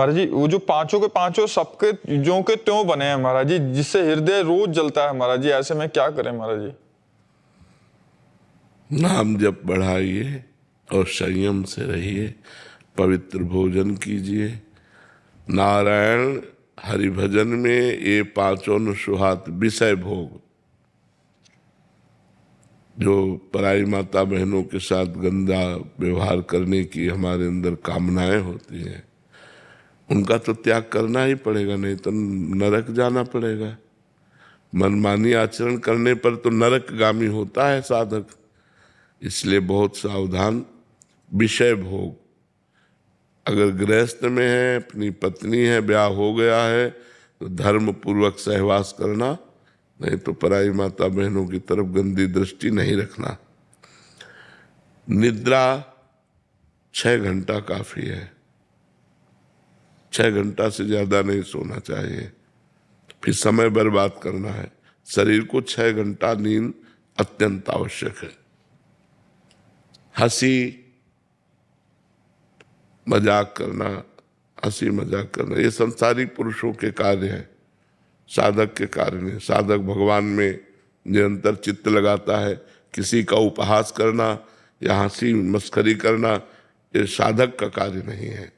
महाराज जी वो जो पांचों के पांचों सबके ज्यों के त्यों बने हैं महाराज जी, जिससे हृदय रोज जलता है महाराज जी। ऐसे में क्या करें महाराज जी? नाम जप बढ़ाइए और संयम से रहिए, पवित्र भोजन कीजिए। नारायण हरिभजन में ये पांचों न सुहात विषय भोग। जो पराई माता बहनों के साथ गंदा व्यवहार करने की हमारे अंदर कामनाएं होती हैं, उनका तो त्याग करना ही पड़ेगा, नहीं तो नरक जाना पड़ेगा। मनमानी आचरण करने पर तो नरकगामी होता है साधक। इसलिए बहुत सावधान। विषय भोग, अगर गृहस्थ में है, अपनी पत्नी है, ब्याह हो गया है, तो धर्म पूर्वक सहवास करना, नहीं तो पराई माता बहनों की तरफ गंदी दृष्टि नहीं रखना। निद्रा 6 घंटा काफी है, 6 घंटा से ज्यादा नहीं सोना चाहिए। फिर समय बर्बाद करना है। शरीर को 6 घंटा नींद अत्यंत आवश्यक है। हंसी मजाक करना, हंसी मजाक करना, ये संसारिक पुरुषों के कार्य हैं, साधक के कार्य नहीं। साधक भगवान में निरंतर चित्त लगाता है। किसी का उपहास करना या हंसी मस्करी करना, ये साधक का कार्य नहीं है।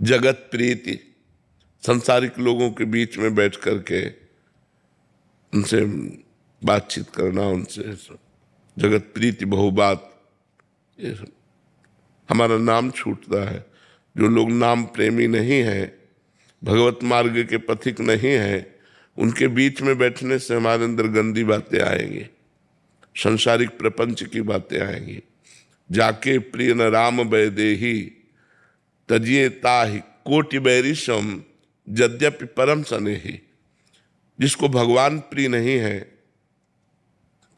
जगत प्रीति, संसारिक लोगों के बीच में बैठ करके उनसे बातचीत करना, उनसे जगत प्रीति बहुबात, ये हमारा नाम छूटता है। जो लोग नाम प्रेमी नहीं हैं, भगवत मार्ग के पथिक नहीं हैं, उनके बीच में बैठने से हमारे अंदर गंदी बातें आएंगी, संसारिक प्रपंच की बातें आएंगी। जाके प्रिय न राम वैदेही तजिए ताहि कोटि बैरिशम यद्यपि परम सनेही। जिसको भगवान प्रिय नहीं है,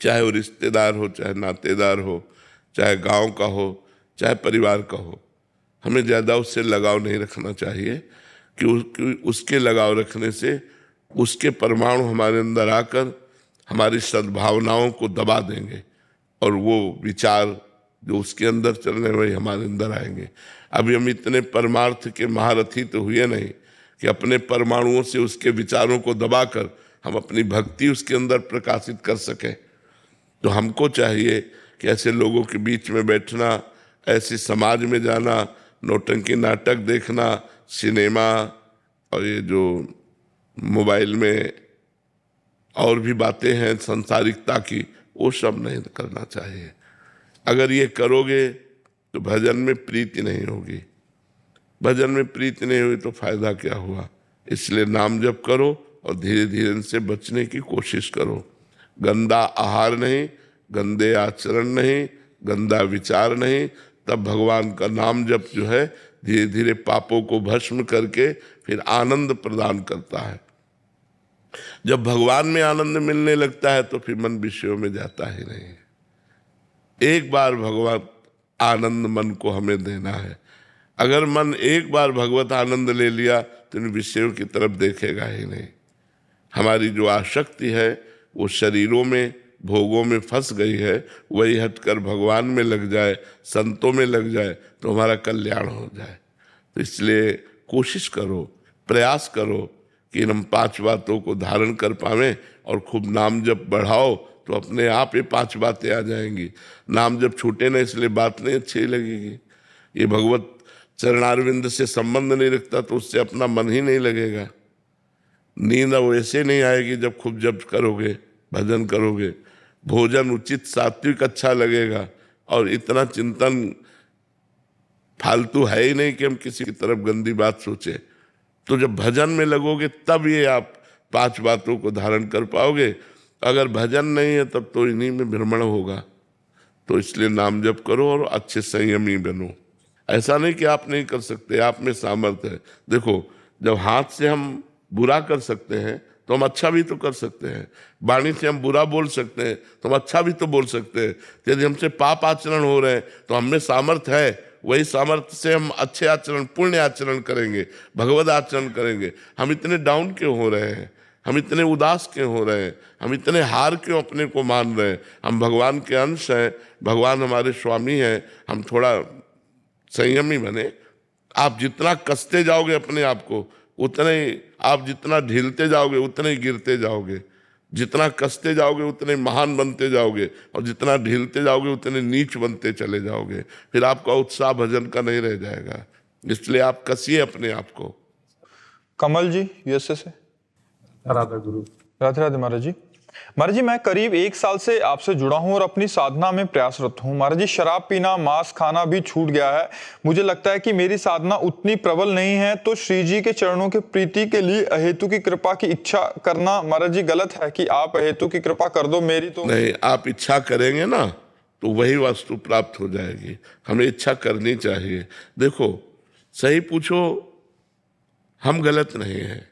चाहे वो रिश्तेदार हो, चाहे नातेदार हो, चाहे गांव का हो, चाहे परिवार का हो, हमें ज़्यादा उससे लगाव नहीं रखना चाहिए कि उसके लगाव रखने से उसके परमाणु हमारे अंदर आकर हमारी सद्भावनाओं को दबा देंगे और वो विचार जो उसके अंदर चल रहे हैं वही हमारे अंदर आएंगे। अभी हम इतने परमार्थ के महारथी तो हुए नहीं कि अपने परमाणुओं से उसके विचारों को दबाकर हम अपनी भक्ति उसके अंदर प्रकाशित कर सकें। तो हमको चाहिए कि ऐसे लोगों के बीच में बैठना, ऐसे समाज में जाना, नौटंकी नाटक देखना, सिनेमा और ये जो मोबाइल में और भी बातें हैं संसारिकता की, वो सब नहीं करना चाहिए। अगर ये करोगे तो भजन में प्रीति नहीं होगी। भजन में प्रीति नहीं हुई तो फायदा क्या हुआ? इसलिए नाम जप करो और धीरे धीरे इनसे बचने की कोशिश करो। गंदा आहार नहीं, गंदे आचरण नहीं, गंदा विचार नहीं, तब भगवान का नाम जप जो है धीरे धीरे पापों को भस्म करके फिर आनंद प्रदान करता है। जब भगवान में आनंद मिलने लगता है तो फिर मन विषयों में जाता ही नहीं। एक बार भगवत आनंद मन को हमें देना है। अगर मन एक बार भगवत आनंद ले लिया तो इन विषयों की तरफ देखेगा ही नहीं। हमारी जो आसक्ति है वो शरीरों में, भोगों में फंस गई है, वही हटकर भगवान में लग जाए, संतों में लग जाए तो हमारा कल्याण हो जाए। तो इसलिए कोशिश करो, प्रयास करो कि हम 5 बातों को धारण कर पावें और खूब नाम जप बढ़ाओ तो अपने आप ये 5 बातें आ जाएंगी। नाम जब छूटे ना इसलिए बात नहीं अच्छी लगेगी। ये भगवत चरणारविंद से संबंध नहीं रखता तो उससे अपना मन ही नहीं लगेगा। नींद वैसे नहीं आएगी जब खूब जप करोगे, भजन करोगे। भोजन उचित सात्विक अच्छा लगेगा और इतना चिंतन फालतू है ही नहीं कि हम किसी की तरफ गंदी बात सोचे। तो जब भजन में लगोगे तब ये आप 5 बातों को धारण कर पाओगे। अगर भजन नहीं है तब तो इन्हीं में भ्रमण होगा। तो इसलिए नाम जप करो और अच्छे संयमी बनो। ऐसा नहीं कि आप नहीं कर सकते, आप में सामर्थ्य है। देखो, जब हाथ से हम बुरा कर सकते हैं तो हम अच्छा भी तो कर सकते हैं। वाणी से हम बुरा बोल सकते हैं तो हम अच्छा भी तो बोल सकते हैं। यदि हमसे पाप आचरण हो रहे हैं तो हम में सामर्थ्य है, वही सामर्थ्य से हम अच्छे आचरण, पुण्य आचरण करेंगे, भगवत आचरण करेंगे। हम इतने डाउन क्यों हो रहे हैं? हम इतने उदास क्यों हो रहे हैं? हम इतने हार क्यों अपने को मान रहे हैं? हम भगवान के अंश हैं, भगवान हमारे स्वामी हैं। हम थोड़ा संयमी बने, आप जितना कसते जाओगे अपने आप को, उतने ही आप जितना ढीलते जाओगे उतने ही गिरते जाओगे। जितना कसते जाओगे उतने महान बनते जाओगे, और जितना ढीलते जाओगे उतने नीच बनते चले जाओगे। फिर आपका उत्साह भजन का नहीं रह जाएगा। इसलिए आप कसिए अपने आप को। कमल जी यूएसए से। राधा गुरु। राधे राधे महाराज जी। महाराज जी, मैं करीब 1 साल से आपसे जुड़ा हूं और अपनी साधना में प्रयासरत हूं। महाराज जी, शराब पीना, मांस खाना भी छूट गया है। मुझे लगता है कि मेरी साधना उतनी प्रबल नहीं है, तो श्री जी के चरणों के प्रीति के लिए अहेतु की कृपा की इच्छा करना महाराज जी गलत है कि आप अहेतु की कृपा कर दो मेरी? तो नहीं, आप इच्छा करेंगे ना तो वही वस्तु प्राप्त हो जाएगी। हमें इच्छा करनी चाहिए। देखो, सही पूछो, हम गलत नहीं है।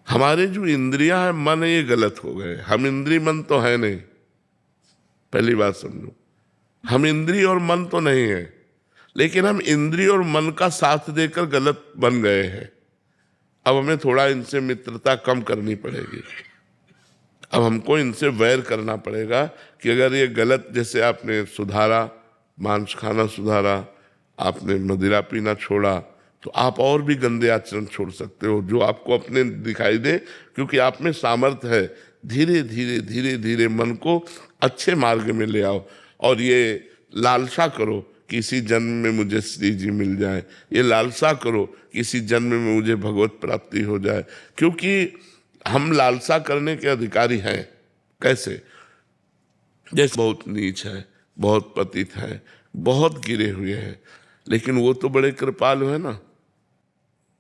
हमारे जो इंद्रियां हैं, मन, ये गलत हो गए। हम इंद्रिय मन तो है नहीं, पहली बात समझो। हम इंद्रिय और मन तो नहीं है, लेकिन हम इंद्रिय और मन का साथ देकर गलत बन गए हैं। अब हमें थोड़ा इनसे मित्रता कम करनी पड़ेगी। अब हमको इनसे वैर करना पड़ेगा कि अगर ये गलत, जैसे आपने सुधारा, मांस खाना सुधारा, आपने मदिरा पीना छोड़ा, तो आप और भी गंदे आचरण छोड़ सकते हो जो आपको अपने दिखाई दे, क्योंकि आप में सामर्थ्य है। धीरे धीरे धीरे धीरे मन को अच्छे मार्ग में ले आओ, और ये लालसा करो कि इसी जन्म में मुझे श्री जी मिल जाए। ये लालसा करो कि इसी जन्म में मुझे भगवत प्राप्ति हो जाए, क्योंकि हम लालसा करने के अधिकारी हैं। कैसे? जैसे बहुत नीच है, बहुत पतित है, बहुत गिरे हुए हैं, लेकिन वो तो बड़े कृपालु है ना।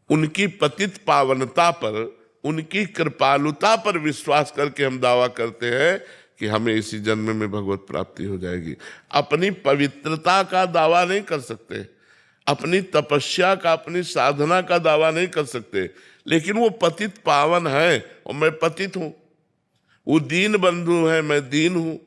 उनकी पतित पावनता पर, उनकी कृपालुता पर विश्वास करके हम दावा करते हैं कि हमें इसी जन्म में भगवत प्राप्ति हो जाएगी। अपनी पवित्रता का दावा नहीं कर सकते, अपनी तपस्या का, अपनी साधना का दावा नहीं कर सकते, लेकिन वो पतित पावन है और मैं पतित हूं। वो दीन बंधु है, मैं दीन हूं।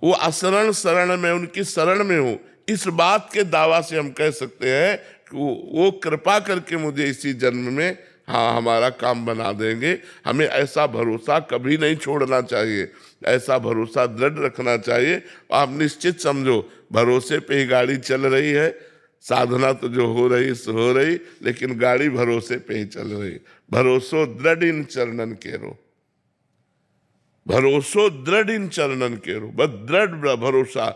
वो अशरण शरण में, उनकी शरण में हूं। इस बात के दावा से हम कह सकते हैं कि वो कृपा करके मुझे इसी जन्म में, हाँ, हमारा काम बना देंगे। हमें ऐसा भरोसा कभी नहीं छोड़ना चाहिए, ऐसा भरोसा दृढ़ रखना चाहिए। आप निश्चित समझो, भरोसे पे ही गाड़ी चल रही है। साधना तो जो हो रही सो हो रही, लेकिन गाड़ी भरोसे पे ही चल रही। भरोसो दृढ़ इन चरणन केरो, भरोसो दृढ़ इन चरणन केरो। बस दृढ़ भरोसा।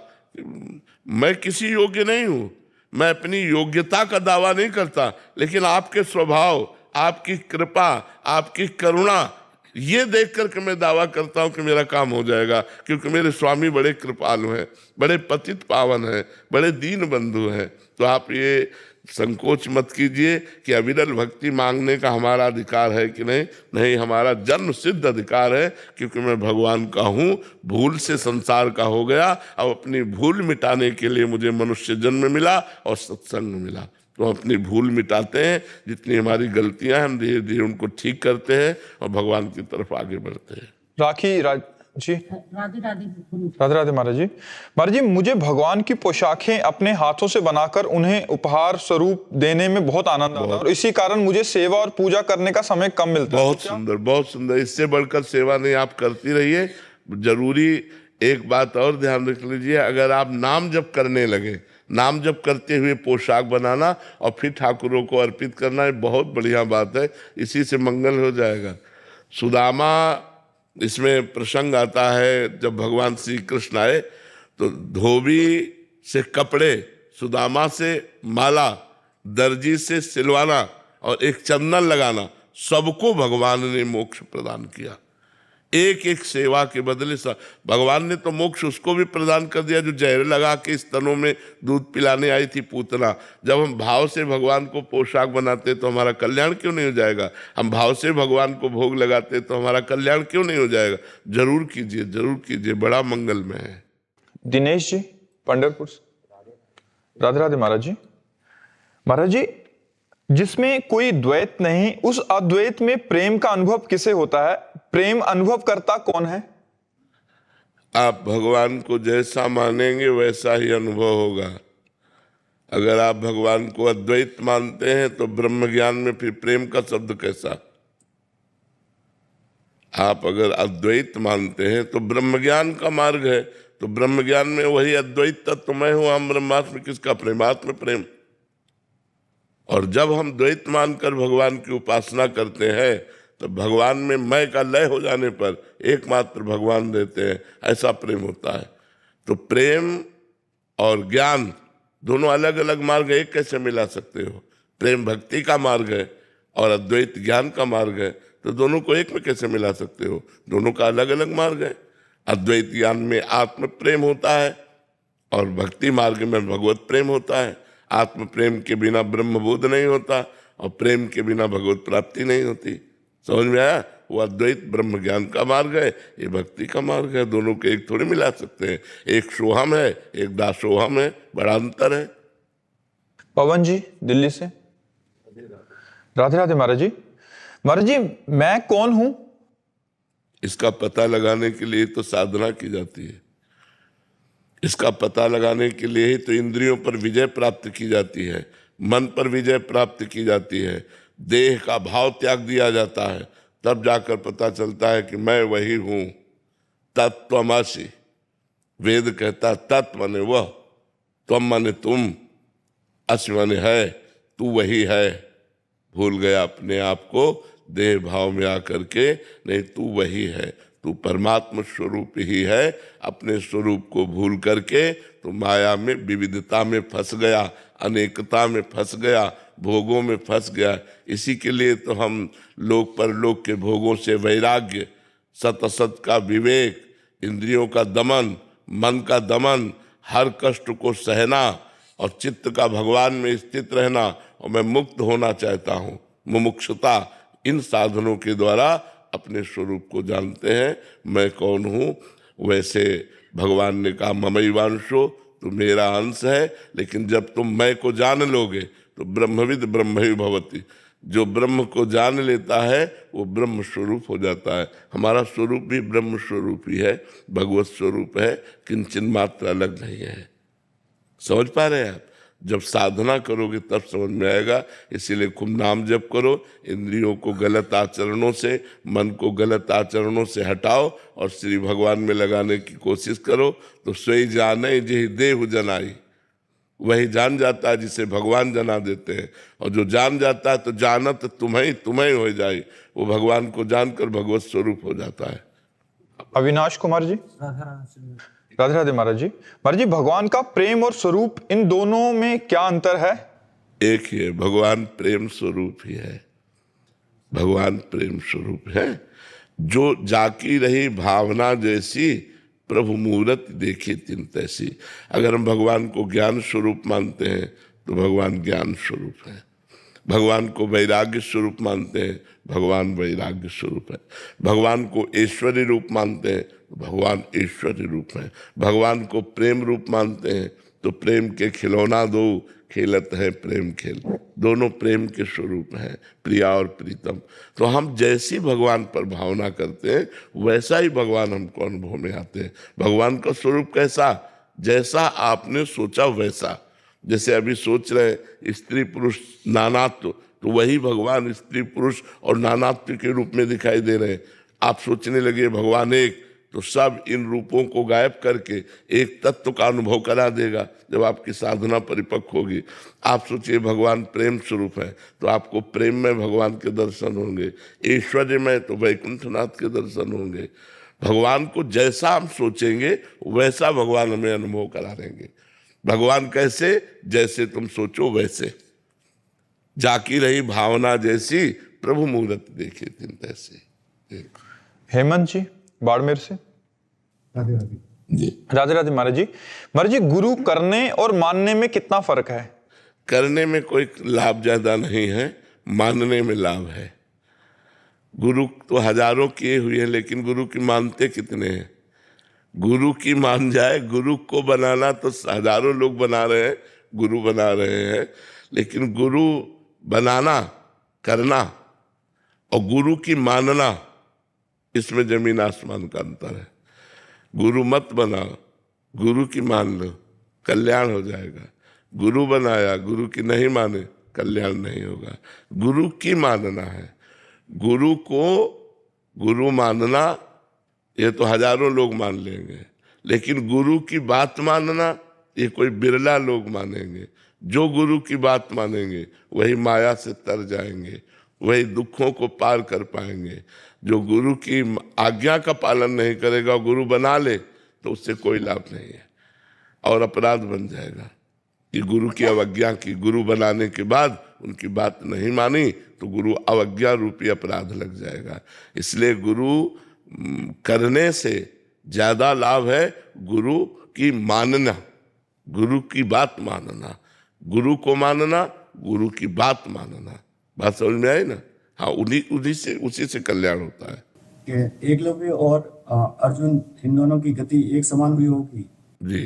मैं किसी योग्य नहीं हूं, मैं अपनी योग्यता का दावा नहीं करता, लेकिन आपके स्वभाव, आपकी कृपा, आपकी करुणा, ये देख करके मैं दावा करता हूं कि मेरा काम हो जाएगा, क्योंकि मेरे स्वामी बड़े कृपालु हैं, बड़े पतित पावन हैं, बड़े दीन बंधु हैं। तो आप ये संकोच मत कीजिए कि अविरल भक्ति मांगने का हमारा अधिकार है कि नहीं। नहीं, हमारा जन्म सिद्ध अधिकार है, क्योंकि मैं भगवान का हूँ। भूल से संसार का हो गया, अब अपनी भूल मिटाने के लिए मुझे मनुष्य जन्म मिला और सत्संग मिला। तो हम अपनी भूल मिटाते हैं, जितनी हमारी गलतियां हैं हम धीरे धीरे उनको ठीक करते हैं और भगवान की तरफ आगे बढ़ते हैं। राखी जी। राधे राधे राधे राधे महाराज जी। महाराज जी, मुझे भगवान की पोशाकें अपने हाथों से बनाकर उन्हें उपहार स्वरूप देने में बहुत आनंद आता है, और इसी कारण मुझे सेवा और पूजा करने का समय कम मिलता है। बहुत सुंदर, बहुत सुंदर। इससे बढ़कर सेवा नहीं, आप करती रहिए। जरूरी एक बात और ध्यान रख लीजिए, अगर आप नाम जप करने लगे, नाम जप करते हुए पोशाक बनाना और फिर ठाकुरों को अर्पित करना, ये बहुत बढ़िया बात है। इसी से मंगल हो जाएगा। सुदामा, इसमें प्रसंग आता है, जब भगवान श्री कृष्ण आए तो धोबी से कपड़े, सुदामा से माला, दर्जी से सिलवाना और एक चंदन लगाना, सबको भगवान ने मोक्ष प्रदान किया। एक एक सेवा के बदले भगवान ने तो मोक्ष उसको भी प्रदान कर दिया जो जहर लगा के स्तनों में दूध पिलाने आई थी पूतना। जब हम भाव से भगवान को पोशाक बनाते तो हमारा कल्याण क्यों नहीं हो जाएगा? हम भाव से भगवान को भोग लगाते तो हमारा कल्याण क्यों नहीं हो जाएगा? जरूर कीजिए, जरूर कीजिए, बड़ा मंगल में है। दिनेश जी पंढरपुर से। राधे राधे महाराज जी। महाराज जी, जिसमें कोई द्वैत नहीं, उस अद्वैत में प्रेम का अनुभव किसे होता है? प्रेम अनुभव करता कौन है? आप भगवान को जैसा मानेंगे वैसा ही अनुभव होगा। अगर आप भगवान को अद्वैत मानते हैं तो ब्रह्म ज्ञान में फिर प्रेम का शब्द कैसा? आप अगर अद्वैत मानते हैं तो ब्रह्म ज्ञान का मार्ग है, तो ब्रह्म ज्ञान में वही अद्वैत तत्व मैं हूं, हम ब्रह्मास्मि, किसका? प्रेमात्म प्रेम। और जब हम द्वैत मानकर भगवान की उपासना करते हैं तो भगवान में मैं का लय हो जाने पर एकमात्र भगवान रहते हैं, ऐसा प्रेम होता है। तो प्रेम और ज्ञान दोनों अलग अलग मार्ग, एक कैसे मिला सकते हो? प्रेम भक्ति का मार्ग है और अद्वैत ज्ञान का मार्ग है, तो दोनों को एक में कैसे मिला सकते हो? दोनों का अलग अलग मार्ग है। अद्वैत ज्ञान में आत्म प्रेम होता है और भक्ति मार्ग में भगवत प्रेम होता है। आत्म प्रेम के बिना ब्रह्मबोध नहीं होता और प्रेम के बिना भगवत प्राप्ति नहीं होती। समझ में आया? वो अद्वैत ब्रह्म ज्ञान का मार्ग है, ये भक्ति का मार्ग है। दोनों के एक थोड़ी मिला सकते हैं। एक सोहम है, एक दासोहम है, बड़ा अंतर है। पवन जी दिल्ली से। राधे राधे महाराज जी। महाराज जी, मैं कौन हूं? इसका पता लगाने के लिए तो साधना की जाती है। इसका पता लगाने के लिए ही तो इंद्रियों पर विजय प्राप्त की जाती है, मन पर विजय प्राप्त की जाती है, देह का भाव त्याग दिया जाता है, तब जाकर पता चलता है कि मैं वही हूं। तत्त्वमसि, वेद कहता तत्व माने वह, त्वम माने तुम, असि माने है, तू वही है। भूल गया अपने आप को देह भाव में आकर के, नहीं तू वही है, तू परमात्मा स्वरूप ही है। अपने स्वरूप को भूल करके तो माया में, विविधता में फंस गया, अनेकता में फंस गया, भोगों में फंस गया। इसी के लिए तो हम लोक परलोक के भोगों से वैराग्य, सत असत का विवेक, इंद्रियों का दमन, मन का दमन, हर कष्ट को सहना और चित्त का भगवान में स्थित रहना, और मैं मुक्त होना चाहता हूँ, मुमुक्षुता, इन साधनों के द्वारा अपने स्वरूप को जानते हैं। मैं कौन हूँ? वैसे भगवान ने कहा ममैवांशो, तो मेरा अंश है। लेकिन जब तुम मैं को जान लोगे तो ब्रह्मविद ब्रह्मैव भवति, जो ब्रह्म को जान लेता है वो ब्रह्म स्वरूप हो जाता है। हमारा स्वरूप भी ब्रह्म स्वरूप ही है, भगवत स्वरूप है, किंचन मात्र अलग नहीं है। समझ पा रहे हैं आप? जब साधना करोगे तब समझ में आएगा। इसीलिए खूब नाम जप करो, इंद्रियों को गलत आचरणों से, मन को गलत आचरणों से हटाओ और श्री भगवान में लगाने की कोशिश करो। तो सोई जाने जे देहु जनाई, वही जान जाता है जिसे भगवान जना देते हैं। और जो जान जाता है तो जानत तुम्हें हो जाए, वो भगवान को जानकर भगवत स्वरूप हो जाता है। अविनाश कुमार जी। राधे राधे महाराज जी। महाराज जी, भगवान का प्रेम और स्वरूप, इन दोनों में क्या अंतर है? एक ही है, भगवान प्रेम स्वरूप ही है। भगवान प्रेम स्वरूप है। जो जाकी रही भावना जैसी, प्रभु मूरत देखी तिन तैसी। अगर हम भगवान को ज्ञान स्वरूप मानते हैं तो भगवान ज्ञान स्वरूप है। भगवान को वैराग्य स्वरूप मानते हैं, भगवान वैराग्य स्वरूप है। भगवान को ऐश्वर्य रूप मानते हैं तो भगवान ऐश्वर्य रूप है। भगवान को प्रेम रूप मानते हैं तो प्रेम के खिलौना दो, खेलत है प्रेम खेल। दोनों प्रेम के स्वरूप हैं, प्रिया और प्रीतम। तो हम जैसी भगवान पर भावना करते हैं वैसा ही भगवान हमको अनुभव में आते हैं। भगवान का स्वरूप कैसा? जैसा आपने सोचा वैसा। जैसे अभी सोच रहे स्त्री पुरुष नानात्व, तो वही भगवान स्त्री पुरुष और नानात्व के रूप में दिखाई दे रहे हैं। आप सोचने लगे भगवान एक, तो सब इन रूपों को गायब करके एक तत्व का अनुभव करा देगा जब आपकी साधना परिपक्व होगी। आप सोचिए भगवान प्रेम स्वरूप है तो आपको प्रेम में भगवान के दर्शन होंगे, ऐश्वर्य में तो वैकुंठनाथ के दर्शन होंगे। भगवान को जैसा हम सोचेंगे वैसा भगवान हमें अनुभव करा देंगे। भगवान कैसे? जैसे तुम सोचो वैसे। जाकी रही भावना जैसी, प्रभु मूरत देखे तिन तैसे। हेमंत जी बाड़मेर से। राधे राधे जी। राधे राधे महाराज जी। महाराज जी, गुरु करने और मानने में कितना फर्क है? करने में कोई लाभ ज्यादा नहीं है, मानने में लाभ है। गुरु तो हजारों किए हुए हैं, लेकिन गुरु की मानते कितने हैं? गुरु की मान जाए, गुरु को बनाना तो हजारों लोग बना रहे हैं, गुरु बना रहे हैं, लेकिन गुरु बनाना, करना और गुरु की मानना, इसमें जमीन आसमान का अंतर है। गुरु मत बनाओ, गुरु की मान लो, कल्याण हो जाएगा। गुरु बनाया, गुरु की नहीं माने, कल्याण नहीं होगा। गुरु की मानना है। गुरु को गुरु मानना ये तो हजारों लोग मान लेंगे, लेकिन गुरु की बात मानना ये कोई बिरला लोग मानेंगे। जो गुरु की बात मानेंगे वही माया से तर जाएंगे, वही दुखों को पार कर पाएंगे। जो गुरु की आज्ञा का पालन नहीं करेगा, गुरु बना ले तो उससे कोई लाभ नहीं है और अपराध बन जाएगा कि गुरु की अवज्ञा की। गुरु बनाने के बाद उनकी बात नहीं मानी तो गुरु अवज्ञा रूपी अपराध लग जाएगा। इसलिए गुरु करने से ज्यादा लाभ है गुरु की मानना, गुरु की बात मानना, गुरु को मानना, गुरु की बात मानना। बात समझ में आई ना? हाँ, उसी से कल्याण होता है। कि एकलव्य और अर्जुन इन दोनों की गति एक समान हुई होगी। जी,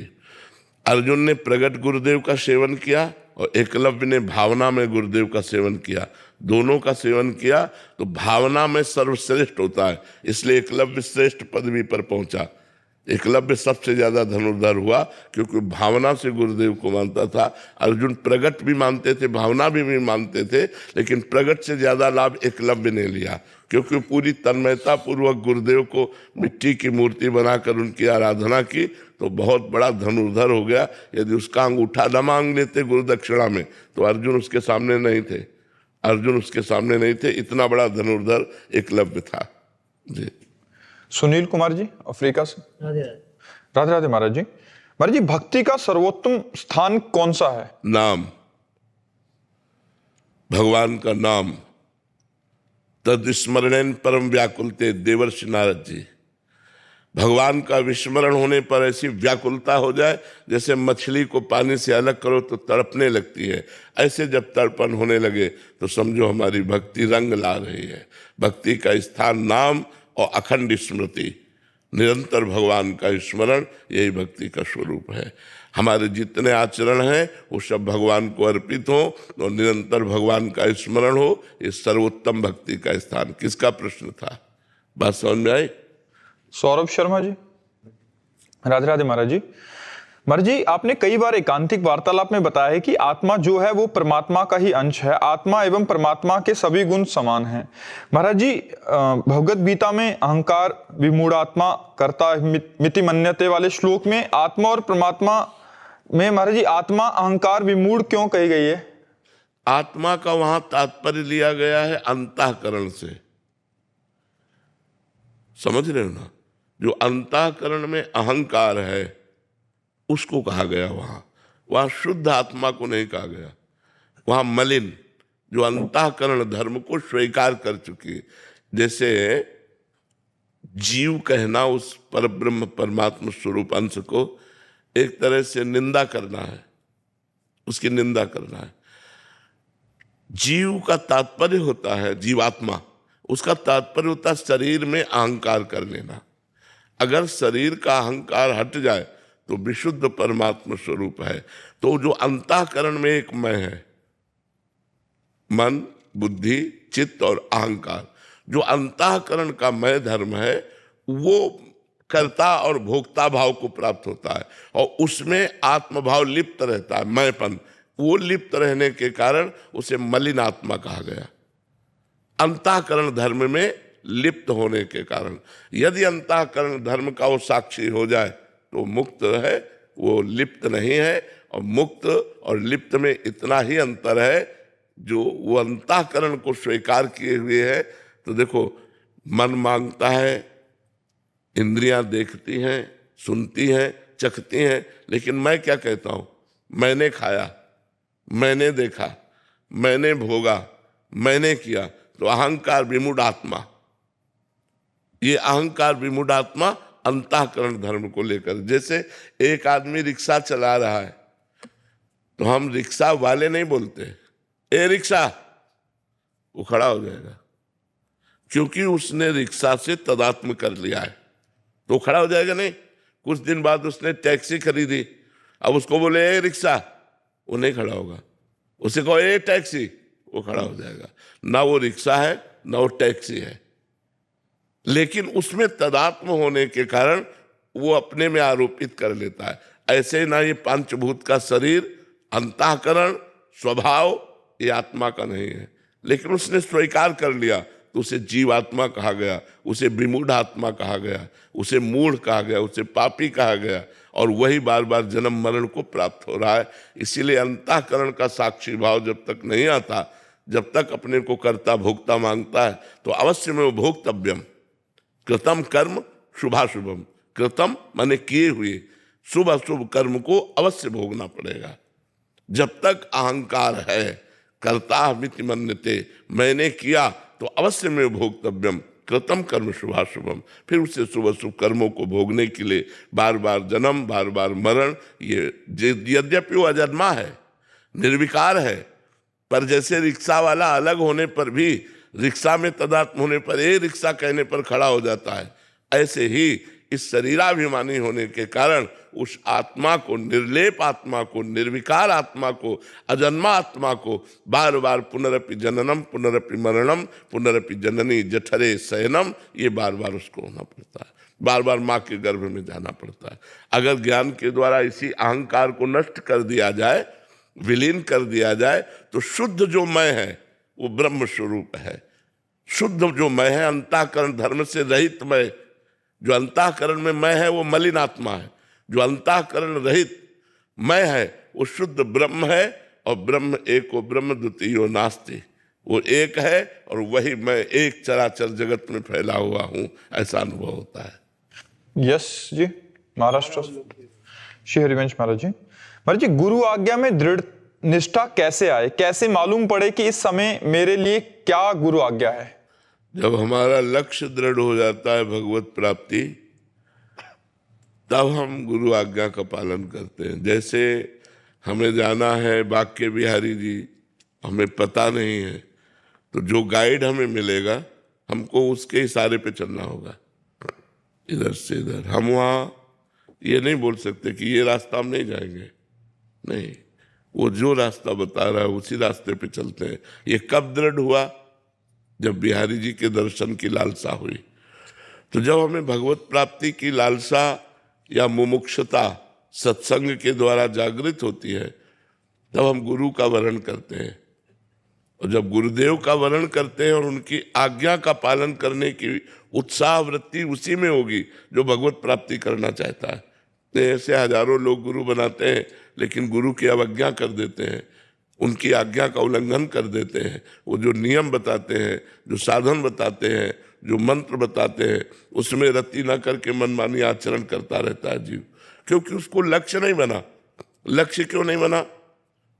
अर्जुन ने प्रगट गुरुदेव का सेवन किया और एकलव्य ने भावना में गुरुदेव का सेवन किया। दोनों का सेवन किया तो भावना में सर्वश्रेष्ठ होता है, इसलिए एकलव्य श्रेष्ठ पदवी पर पहुंचा। एकलव्य सबसे ज्यादा धनुर्धर हुआ क्योंकि भावना से गुरुदेव को मानता था। अर्जुन प्रगट भी मानते थे, भावना भी मानते थे, लेकिन प्रगट से ज्यादा लाभ एकलव्य ने लिया क्योंकि पूरी तन्मयता पूर्वक गुरुदेव को मिट्टी की मूर्ति बनाकर उनकी आराधना की तो बहुत बड़ा धनुर्धर हो गया। यदि उसका अंगूठा न मांग लेते गुरु दक्षिणा में तो अर्जुन उसके सामने नहीं थे, अर्जुन उसके सामने नहीं थे। इतना बड़ा धनुर्धर एकलव्य था। जी, सुनील कुमार जी अफ्रीका से। राधे राधे महाराज जी। महाराज जी, भक्ति का सर्वोत्तम स्थान कौन सा है? नाम, भगवान का नाम। तद स्मरणेन परम व्याकुलते, देवर्षि नारद जी। भगवान का विस्मरण होने पर ऐसी व्याकुलता हो जाए जैसे मछली को पानी से अलग करो तो तड़पने लगती है। ऐसे जब तड़पन होने लगे तो समझो हमारी भक्ति रंग ला रही है। भक्ति का स्थान नाम और अखंड स्मृति, निरंतर भगवान का स्मरण, यही भक्ति का स्वरूप है। हमारे जितने आचरण हैं वो सब भगवान को अर्पित हो और निरंतर भगवान का स्मरण हो, ये सर्वोत्तम भक्ति का स्थान। किसका प्रश्न था? बात समझ में आई? सौरभ शर्मा जी। राधे राधे महाराज जी। महाराज जी, आपने कई बार एकांतिक वार्तालाप में बताया है कि आत्मा जो है वो परमात्मा का ही अंश है, आत्मा एवं परमात्मा के सभी गुण समान हैं। महाराज जी, भगवद गीता में अहंकार विमूढ़ात्मा कर्ता मिति मन्यते वाले श्लोक में आत्मा और परमात्मा में महाराज जी आत्मा अहंकार विमूढ़ क्यों कही गई है? आत्मा का वहां तात्पर्य लिया गया है अंतःकरण से। समझ रहे हो ना? जो अंतःकरण में अहंकार है उसको कहा गया। वहां शुद्ध आत्मा को नहीं कहा गया। वहां मलिन, जो अंतःकरण धर्म को स्वीकार कर चुकी, जैसे जीव कहना उस परब्रह्म परमात्मा स्वरूप अंश को एक तरह से निंदा करना है, उसकी निंदा करना है। जीव का तात्पर्य होता है जीवात्मा, उसका तात्पर्य होता है शरीर में अहंकार कर लेना। अगर शरीर का अहंकार हट जाए तो विशुद्ध परमात्मा स्वरूप है। तो जो अंतःकरण में एक मैं है, मन, बुद्धि, चित्त और अहंकार, जो अंतःकरण का मैं धर्म है वो कर्ता और भोक्ता भाव को प्राप्त होता है और उसमें आत्मभाव लिप्त रहता है, मैंपन। वो लिप्त रहने के कारण उसे मलिन आत्मा कहा गया, अंतःकरण धर्म में लिप्त होने के कारण। यदि अंतःकरण धर्म का वो साक्षी हो जाए तो मुक्त है, वो लिप्त नहीं है। और मुक्त और लिप्त में इतना ही अंतर है, जो वो अंतःकरण को स्वीकार किए हुए है। तो देखो, मन मांगता है, इंद्रियां देखती हैं, सुनती हैं, चखती हैं, लेकिन मैं क्या कहता हूं? मैंने खाया, मैंने देखा, मैंने भोगा, मैंने किया। तो अहंकार विमूढ़ आत्मा, ये अहंकार विमूढ़ आत्मा अंतःकरण धर्म को लेकर। जैसे एक आदमी रिक्शा चला रहा है तो हम रिक्शा वाले नहीं बोलते ए रिक्शा, वो खड़ा हो जाएगा क्योंकि उसने रिक्शा से तदात्म कर लिया है, तो खड़ा हो जाएगा नहीं। कुछ दिन बाद उसने टैक्सी खरीदी, अब उसको बोले ए रिक्शा, वो नहीं खड़ा होगा। उसे कहो ए टैक्सी, वो खड़ा हो जाएगा। ना वो रिक्शा है ना वो टैक्सी है, लेकिन उसमें तदात्म होने के कारण वो अपने में आरोपित कर लेता है। ऐसे ही ना ये पंचभूत का शरीर, अंतःकरण, स्वभाव, ये आत्मा का नहीं है, लेकिन उसने स्वीकार कर लिया तो उसे जीवात्मा कहा गया, उसे विमूढ़ आत्मा कहा गया, उसे मूढ़ कहा गया, उसे पापी कहा गया, और वही बार बार जन्म मरण को प्राप्त हो रहा है। इसीलिए अंतःकरण का साक्षी भाव जब तक नहीं आता, जब तक अपने को कर्ता भोक्ता मांगता है, तो अवश्य में वो भोक्तव्यम कृतम कर्म शुभाशुभम, कृतम माने किए हुए शुभ अशुभ कर्म को अवश्य भोगना पड़ेगा। जब तक अहंकार है, कर्ता मिति मन्यते, मैंने किया तो अवश्य में भोक्तव्यम कृतम कर्म शुभाशुभम, फिर उसे शुभ अशुभ कर्मों को भोगने के लिए बार बार जन्म, बार बार मरण। ये यद्यपि वो अजन्मा है, निर्विकार है, पर जैसे रिक्शा वाला अलग होने पर भी रिक्शा में तदात्म होने पर एक रिक्शा कहने पर खड़ा हो जाता है, ऐसे ही इस शरीराभिमानी होने के कारण उस आत्मा को, निर्लेप आत्मा को, निर्विकार आत्मा को, अजन्मा आत्मा को बार बार पुनरपि जननम पुनरपि मरणम पुनरपि जननी जठरे शयनम, ये बार बार उसको होना पड़ता है, बार बार माँ के गर्भ में जाना पड़ता है। अगर ज्ञान के द्वारा इसी अहंकार को नष्ट कर दिया जाए, विलीन कर दिया जाए, तो शुद्ध जो मैं है वो ब्रह्म स्वरूप है। शुद्ध जो मैं है, अंतःकरण धर्म से रहित मैं, जो अंतःकरण में मैं है वो मलिन आत्मा है, जो अंतःकरण रहित मैं है वो शुद्ध ब्रह्म है। और ब्रह्म एको ब्रह्म द्वितीयो नास्ति, वो एक है और वही मैं एक चराचर जगत में फैला हुआ हूं, ऐसा अनुभव होता है। यस जी, महाराष्ट्र श्री हरिवंश महाराज जी। महाराज जी, गुरु आज्ञा में दृढ़ निष्ठा कैसे आए, कैसे मालूम पड़े कि इस समय मेरे लिए क्या गुरु आज्ञा है? जब हमारा लक्ष्य दृढ़ हो जाता है भगवत प्राप्ति, तब हम गुरु आज्ञा का पालन करते हैं। जैसे हमें जाना है बांके बिहारी जी, हमें पता नहीं है, तो जो गाइड हमें मिलेगा हमको उसके इशारे पे चलना होगा, इधर से इधर। हम वहाँ ये नहीं बोल सकते कि ये रास्ता हम नहीं जाएंगे, नहीं, वो जो रास्ता बता रहा है उसी रास्ते पे चलते हैं। ये कब दृढ़ हुआ? जब बिहारी जी के दर्शन की लालसा हुई। तो जब हमें भगवत प्राप्ति की लालसा या मुमुक्षुता सत्संग के द्वारा जागृत होती है, तब हम गुरु का वरण करते हैं। और जब गुरुदेव का वरण करते हैं और उनकी आज्ञा का पालन करने की उत्साह वृत्ति उसी में होगी जो भगवत प्राप्ति करना चाहता है। ऐसे हजारों लोग गुरु बनाते हैं, लेकिन गुरु की अवज्ञा कर देते हैं, उनकी आज्ञा का उल्लंघन कर देते हैं। वो जो नियम बताते हैं, जो साधन बताते हैं, जो मंत्र बताते हैं, उसमें रति न करके मनमानी आचरण करता रहता है जीव, क्योंकि उसको लक्ष्य नहीं बना। लक्ष्य क्यों नहीं बना?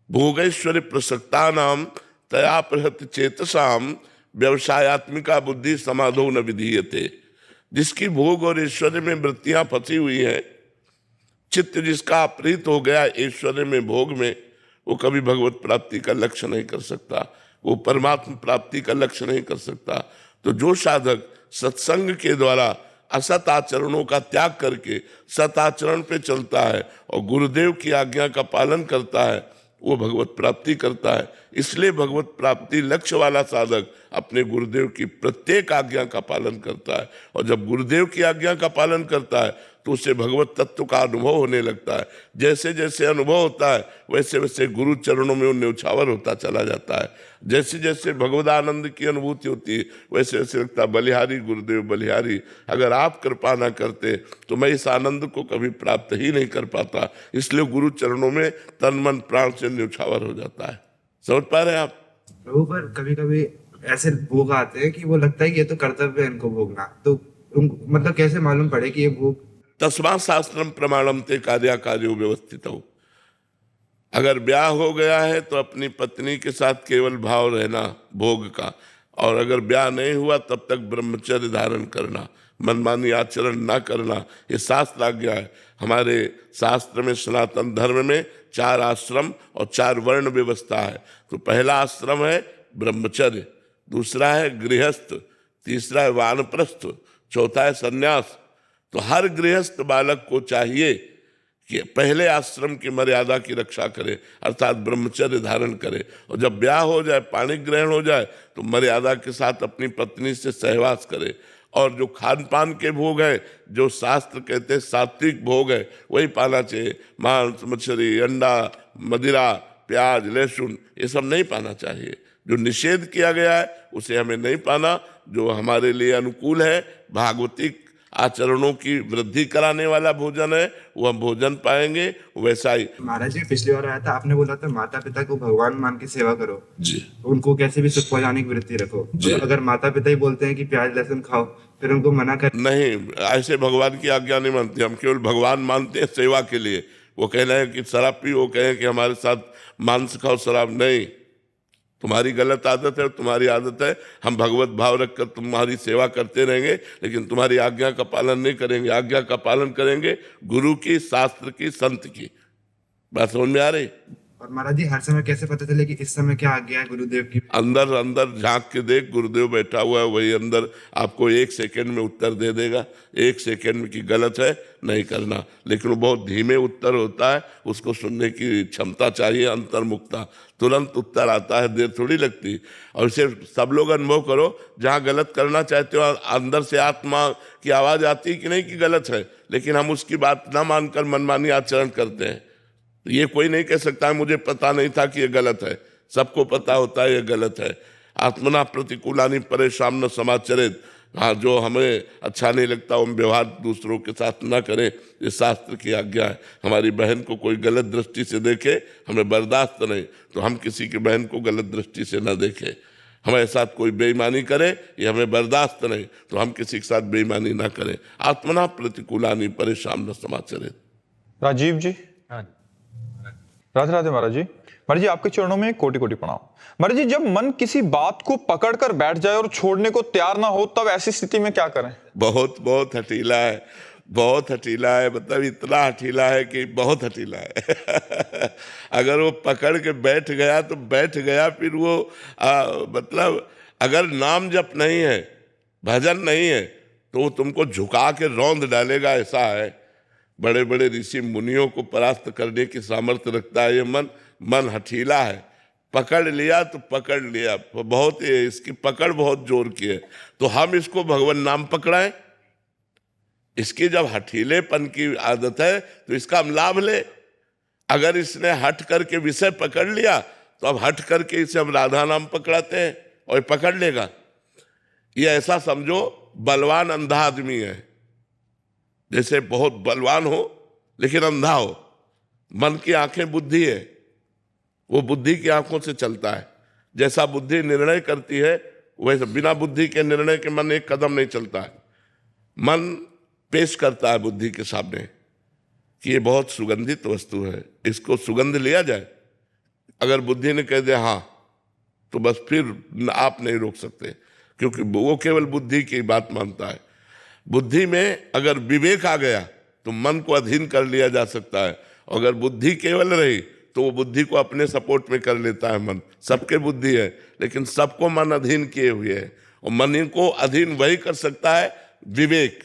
भोगैश्वर्य प्रसक्ता नाम तया प्रहत चेतसाम व्यवसायत्मिका बुद्धि समाधो न विधीयते। जिसकी भोग और ऐश्वर्य में वृत्तियां फंसी हुई हैं, चित्त जिसका अपहृत हो गया ऐश्वर्य में, भोग में, वो कभी भगवत प्राप्ति का लक्ष्य नहीं कर सकता, वो परमात्मा प्राप्ति का लक्ष्य नहीं कर सकता। तो जो साधक सत्संग के द्वारा असत आचरणों का त्याग करके सत आचरण पे चलता है और गुरुदेव की आज्ञा का पालन करता है, वो भगवत प्राप्ति करता है। इसलिए भगवत प्राप्ति लक्ष्य वाला साधक अपने गुरुदेव की प्रत्येक आज्ञा का पालन करता है। और जब गुरुदेव की आज्ञा का पालन करता है तो उसे भगवत तत्व का अनुभव होने लगता है। जैसे जैसे अनुभव होता है वैसे वैसे गुरु चरणों में वो न्यौछावर होता चला जाता है। जैसे जैसे भगवद आनंद की अनुभूति होती है वैसे वैसे लगता है बलिहारी गुरुदेव बलिहारी, अगर आप कृपा ना करते तो मैं इस आनंद को कभी प्राप्त ही नहीं कर पाता। इसलिए गुरु चरणों में तन मन प्राण से न्यौछावर हो जाता है। समझ पा रहे हैं आप? प्रभु, पर कभी कभी ऐसे भोग आते हैं कि वो लगता है कि ये तो कर्तव्य है इनको भोगना, तो मतलब कैसे मालूम पड़े कि ये भोग? तस्मा शास्त्रम प्रमाणम ते कार्या कार्यो व्यवस्थित हो। अगर ब्याह हो गया है तो अपनी पत्नी के साथ केवल भाव रहना भोग का, और अगर ब्याह नहीं हुआ तब तक ब्रह्मचर्य धारण करना, मनमानी आचरण ना करना, ये शास्त्र आज्ञा है। हमारे शास्त्र में सनातन धर्म में 4 आश्रम और 4 वर्ण व्यवस्था है। तो पहला आश्रम है ब्रह्मचर्य, दूसरा है गृहस्थ, तीसरा है वानप्रस्थ, चौथा है सन्यास। तो हर गृहस्थ बालक को चाहिए कि पहले आश्रम की मर्यादा की रक्षा करे, अर्थात ब्रह्मचर्य धारण करे। और जब ब्याह हो जाए, पाणी ग्रहण हो जाए, तो मर्यादा के साथ अपनी पत्नी से सहवास करे। और जो खान पान के भोग है, जो शास्त्र कहते हैं सात्विक भोग है, वही पाना चाहिए। मांस, मछली, अंडा, मदिरा, प्याज, लहसुन, ये सब नहीं पाना चाहिए। जो निषेध किया गया है उसे हमें नहीं पाना। जो हमारे लिए अनुकूल है, भागवतिक आचरणों की वृद्धि कराने वाला भोजन है, वो हम भोजन पाएंगे। वैसा ही महाराज जी पिछली बार आया था, आपने बोला था माता पिता को भगवान मान के सेवा करो, जी उनको कैसे भी सुख पहुंचाने की वृत्ति रखो। तो अगर माता पिता ही बोलते हैं कि प्याज लहसुन खाओ, फिर उनको मना कर नहीं, ऐसे भगवान की आज्ञा नहीं मानते। हम केवल भगवान मानते हैं सेवा के लिए। वो कह रहे हैं कि शराब पी, वो कहें कि हमारे साथ मांस खाओ, शराब नहीं। तुम्हारी गलत आदत है, तुम्हारी आदत है। हम भगवत भाव रखकर तुम्हारी सेवा करते रहेंगे, लेकिन तुम्हारी आज्ञा का पालन नहीं करेंगे। आज्ञा का पालन करेंगे गुरु की, शास्त्र की, संत की। बात समझ में आ रही? और महाराज जी हर समय कैसे पता चले कि इस समय क्या आज्ञा है गुरुदेव की? अंदर अंदर झांक के देख, गुरुदेव बैठा हुआ है, वही अंदर आपको 1 सेकेंड में उत्तर दे देगा। 1 सेकेंड में की गलत है नहीं करना, लेकिन वो बहुत धीमे उत्तर होता है, उसको सुनने की क्षमता चाहिए, अंतर्मुखता। तुरंत उत्तर आता है, देर थोड़ी लगती। और इसे सब लोग अनुभव करो, जहाँ गलत करना चाहते हो अंदर से आत्मा की आवाज़ आती है कि नहीं कि गलत है, लेकिन हम उसकी बात ना मानकर मनमानी आचरण करते हैं। ये कोई नहीं कह सकता है मुझे पता नहीं था कि ये गलत है। सबको पता होता है ये गलत है। आत्मना प्रतिकूलानि परेशान न समाचरित। हाँ, जो हमें अच्छा नहीं लगता हम व्यवहार दूसरों के साथ ना करें, ये शास्त्र की आज्ञा है। हमारी बहन को कोई गलत दृष्टि से देखे, हमें बर्दाश्त नहीं, तो हम किसी की बहन को गलत दृष्टि से न देखें। हमारे साथ कोई बेईमानी करे, ये हमें बर्दाश्त नहीं, तो हम किसी के साथ बेईमानी ना करें। आत्मना प्रतिकूलानि परेशान न समाचरित। राजीव जी, राधे राधे महाराज जी। महाराज जी आपके चरणों में कोटि कोटि प्रणाम। महाराज जी, जब मन किसी बात को पकड़कर बैठ जाए और छोड़ने को तैयार ना हो, तब ऐसी स्थिति में क्या करें? बहुत बहुत हठीला है, बहुत हठीला है। मतलब इतना हठीला है कि बहुत हठीला है। अगर वो पकड़ के बैठ गया तो बैठ गया। फिर वो मतलब अगर नाम जप नहीं है, भजन नहीं है, तो वो तुमको झुका के रौंद डालेगा। ऐसा है, बड़े बड़े ऋषि मुनियों को परास्त करने की सामर्थ्य रखता है ये मन। मन हठीला है, पकड़ लिया तो पकड़ लिया, बहुत इसकी पकड़ बहुत जोर की है। तो हम इसको भगवान नाम पकड़ाएं। इसकी जब हठीलेपन की आदत है तो इसका हम लाभ ले। अगर इसने हट करके विषय पकड़ लिया तो अब हट करके इसे हम राधा नाम पकड़ाते हैं और पकड़ लेगा। ये ऐसा समझो बलवान अंधा आदमी है, जैसे बहुत बलवान हो लेकिन अंधा हो। मन की आंखें बुद्धि है, वो बुद्धि की आंखों से चलता है। जैसा बुद्धि निर्णय करती है, वैसे बिना बुद्धि के निर्णय के मन एक कदम नहीं चलता है। मन पेश करता है बुद्धि के सामने कि ये बहुत सुगंधित वस्तु है, इसको सुगंध लिया जाए। अगर बुद्धि ने कह दिया हाँ, तो बस फिर आप नहीं रोक सकते, क्योंकि वो केवल बुद्धि की बात मानता है। बुद्धि में अगर विवेक आ गया तो मन को अधीन कर लिया जा सकता है। अगर बुद्धि केवल रही तो वो बुद्धि को अपने सपोर्ट में कर लेता है। मन सबके बुद्धि है, लेकिन सबको मन अधीन किए हुए है। और मन को अधीन वही कर सकता है विवेक।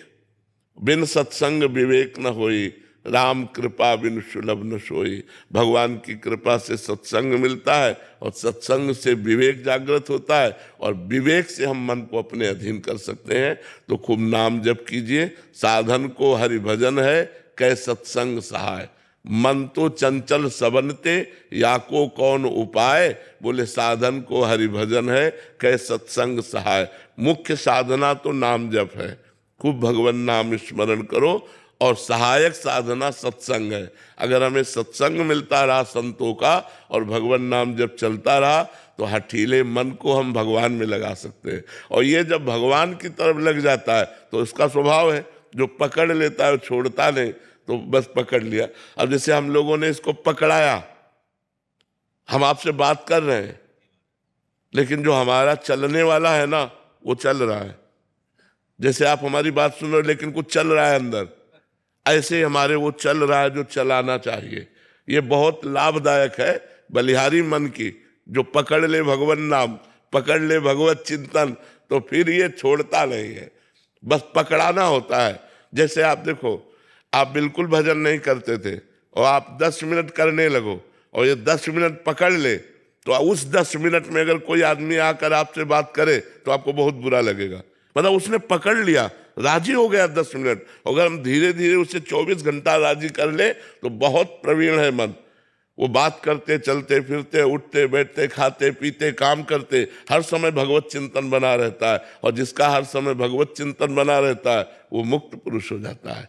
बिन सत्संग विवेक न होई, राम कृपा बिन सुलभ न सोई। भगवान की कृपा से सत्संग मिलता है और सत्संग से विवेक जागृत होता है, और विवेक से हम मन को अपने अधीन कर सकते हैं। तो खूब नाम जप कीजिए। साधन को हरि भजन है, कै सत्संग सहाय। मन तो चंचल सबनते, या को कौन उपाय। बोले साधन को हरि भजन है, कै सत्संग सहाय। मुख्य साधना तो नाम जप है। खूब भगवान नाम स्मरण करो, और सहायक साधना सत्संग है। अगर हमें सत्संग मिलता रहा संतों का और भगवान नाम जब चलता रहा, तो हठीले मन को हम भगवान में लगा सकते हैं। और ये जब भगवान की तरफ लग जाता है तो उसका स्वभाव है, जो पकड़ लेता है छोड़ता नहीं, तो बस पकड़ लिया। अब जैसे हम लोगों ने इसको पकड़ाया, हम आपसे बात कर रहे हैं, लेकिन जो हमारा चलने वाला है ना, वो चल रहा है। जैसे आप हमारी बात सुन रहे हो, लेकिन कुछ चल रहा है अंदर, ऐसे ही हमारे वो चल रहा है जो चलाना चाहिए। ये बहुत लाभदायक है बलिहारी मन की, जो पकड़ ले भगवान नाम, पकड़ ले भगवत चिंतन, तो फिर ये छोड़ता नहीं है, बस पकड़ाना होता है। जैसे आप देखो, आप बिल्कुल भजन नहीं करते थे और आप 10 मिनट करने लगो, और ये 10 मिनट पकड़ ले, तो उस 10 मिनट में अगर कोई आदमी आकर आपसे बात करे तो आपको बहुत बुरा लगेगा। मतलब उसने पकड़ लिया, राजी हो गया 10 मिनट। अगर हम धीरे धीरे उसे 24 घंटा राजी कर ले तो बहुत प्रवीण है मन। वो बात करते, चलते फिरते, उठते बैठते, खाते पीते, काम करते, हर समय भगवत चिंतन बना रहता है। और जिसका हर समय भगवत चिंतन बना रहता है वो मुक्त पुरुष हो जाता है।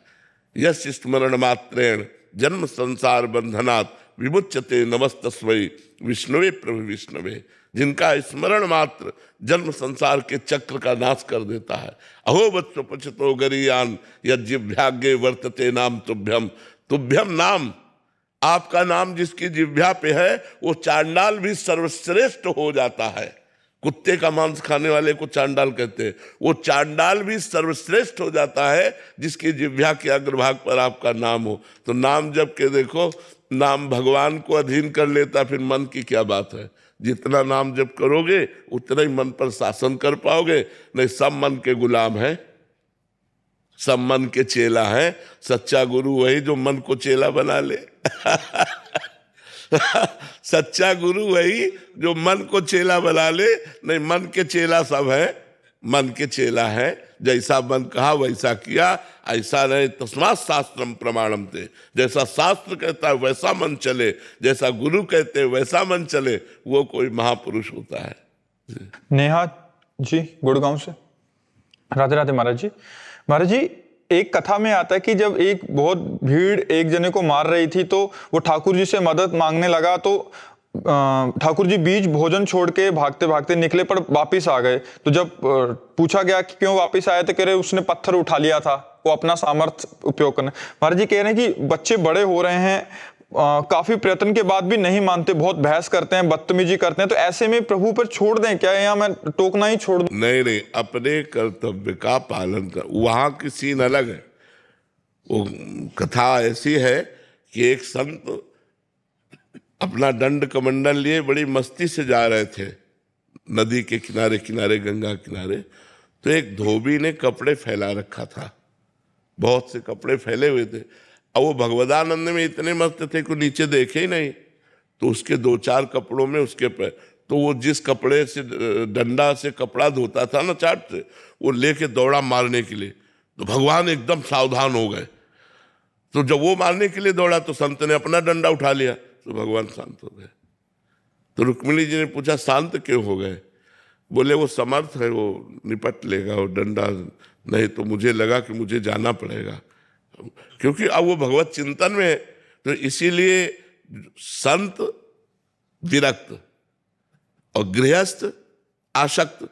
यश स्मरण मात्रेण जन्म संसार बंधनात् विमुच्यते नमस्तस्मै विष्णुवे प्रभु विष्णुवे। जिनका स्मरण मात्र जन्म संसार के चक्र का नाश कर देता है। अहो वत्सो पचतो गरीयान यज्जिभ्याग्ये वर्तते नाम तुभ्यम। तुभ्यम नाम, आपका नाम जिसकी जिह्वा पे है वो चांडाल भी सर्वश्रेष्ठ हो जाता है। कुत्ते का मांस खाने वाले को चांडाल कहते हैं। वो चांडाल भी सर्वश्रेष्ठ हो जाता है जिसकी जिह्वा के अग्रभाग पर आपका नाम हो। तो नाम जप के देखो, नाम भगवान को अधीन कर लेता, फिर मन की क्या बात है। जितना नाम जप करोगे उतना ही मन पर शासन कर पाओगे। नहीं, सब मन के गुलाम है, सब मन के चेला है। सच्चा गुरु वही जो मन को चेला बना ले। सच्चा गुरु वही जो मन को चेला बना ले। नहीं, मन के चेला सब है, मन के चेला है। जैसा मन कहा वैसा किया, ऐसा नहीं। तस्मात् शास्त्रम प्रमाणम थे। जैसा शास्त्र कहता है वैसा मन चले, जैसा गुरु कहते हैं वैसा मन चले, वो कोई महापुरुष होता है। नेहा जी गुड़गांव से, राधे राधे महाराज जी। महाराज जी, एक कथा में आता है कि जब एक बहुत भीड़ एक जने को मार रही थी तो वो ठाकुर जी से मदद मांगने लगा, तो ठाकुर जी बीच भोजन छोड़ के भागते भागते निकले पर वापिस आ गए। तो जब पूछा गया कि क्यों वापिस आए तो कह रहे उसने पत्थर उठा लिया था, वो अपना सामर्थ्य उपयोग करने। महाराज जी कह रहे हैं कि बच्चे बड़े हो रहे हैं, काफी प्रयत्न के बाद भी नहीं मानते, बहुत बहस करते हैं, बदतमीजी करते हैं, तो ऐसे में प्रभु पर छोड़ दें क्या, या मैं टोकना ही छोड़ दूं? नहीं नहीं, अपने कर्तव्य का पालन कर। वहां की सीन अलग है। वो कथा ऐसी है कि एक संत अपना दंड कमंडल लिए बड़ी मस्ती से जा रहे थे नदी के किनारे किनारे, गंगा किनारे। तो एक धोबी ने कपड़े फैला रखा था, बहुत से कपड़े फैले हुए थे। अब वो भगवदानंद में इतने मस्त थे कि नीचे देखे ही नहीं। तो उसके दो चार कपड़ों में उसके पैर, तो वो जिस कपड़े से डंडा से कपड़ा धोता था ना चाट से, वो लेके दौड़ा मारने के लिए। तो भगवान एकदम सावधान हो गए। तो जब वो मारने के लिए दौड़ा तो संत ने अपना डंडा उठा लिया, तो भगवान शांत हो गए। तो रुक्मिणी जी ने पूछा शांत क्यों हो गए? बोले वो समर्थ है, वो निपट लेगा, वो डंडा नहीं तो मुझे लगा कि मुझे जाना पड़ेगा, क्योंकि अब वो भगवत चिंतन में है। तो इसीलिए संत विरक्त और गृहस्थ आसक्त।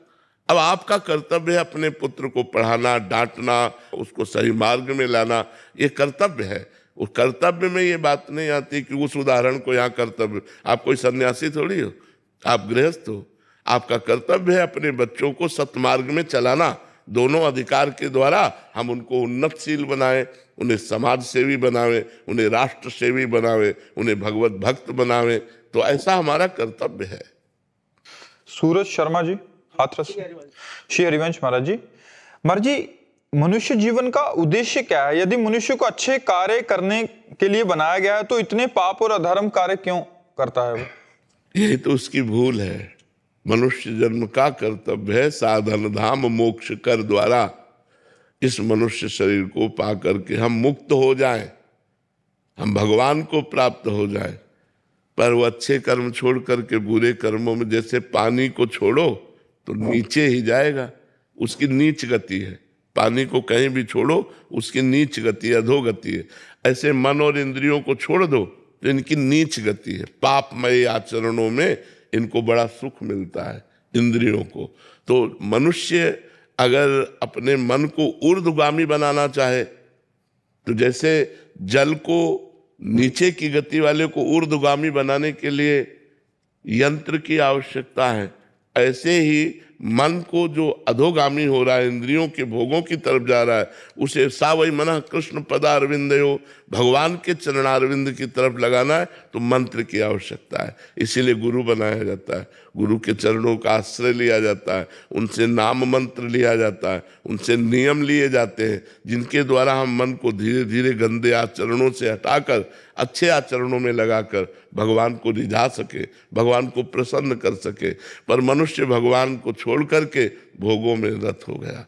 अब आपका कर्तव्य है अपने पुत्र को पढ़ाना, डांटना, उसको सही मार्ग में लाना, ये कर्तव्य है। उस कर्तव्य में ये बात नहीं आती कि उस उदाहरण को यहाँ कर्तव्य। आप कोई सन्यासी थोड़ी हो, आप गृहस्थ हो। आपका कर्तव्य है अपने बच्चों को सत्मार्ग में चलाना। दोनों अधिकार के द्वारा हम उनको उन्नतशील बनाएं, उन्हें समाज सेवी बनावे, उन्हें राष्ट्र सेवी बनावे, उन्हें भगवत भक्त बनावे। तो ऐसा हमारा कर्तव्य है। सूरज शर्मा जी हाथरस, श्री हरिवंश महाराज जी। महाराज जी, मनुष्य जीवन का उद्देश्य क्या है? यदि मनुष्य को अच्छे कार्य करने के लिए बनाया गया है तो इतने पाप और अधर्म कार्य क्यों करता है वो? यही तो उसकी भूल है। मनुष्य जन्म का कर्तव्य है साधन धाम मोक्ष कर द्वारा इस मनुष्य शरीर को पा करके हम मुक्त हो जाएं, हम भगवान को प्राप्त हो जाएं। पर वो अच्छे कर्म छोड़ करके बुरे कर्मों में, जैसे पानी को छोड़ो तो नीचे ही जाएगा, उसकी नीच गति है। पानी को कहीं भी छोड़ो उसकी नीच गति, अधोगति है। ऐसे मन और इंद्रियों को छोड़ दो तो इनकी नीच गति है। पापमय आचरणों में इनको बड़ा सुख मिलता है, इंद्रियों को। तो मनुष्य अगर अपने मन को ऊर्ध्वगामी बनाना चाहे तो जैसे जल को नीचे की गति वाले को ऊर्ध्वगामी बनाने के लिए यंत्र की आवश्यकता है, ऐसे ही मन को जो अधोगामी हो रहा है, इंद्रियों के भोगों की तरफ जा रहा है, उसे सावई मनः कृष्ण पदारविंदयो, भगवान के चरणारविंद की तरफ लगाना है तो मंत्र की आवश्यकता है। इसीलिए गुरु बनाया जाता है, गुरु के चरणों का आश्रय लिया जाता है, उनसे नाम मंत्र लिया जाता है, उनसे नियम लिए जाते हैं, जिनके द्वारा हम मन को धीरे धीरे गंदे आचरणों से हटाकर अच्छे आचरणों में लगाकर भगवान को रिझा सके, भगवान को प्रसन्न कर सके। पर मनुष्य भगवान को छोड़ करके भोगों में रत हो गया,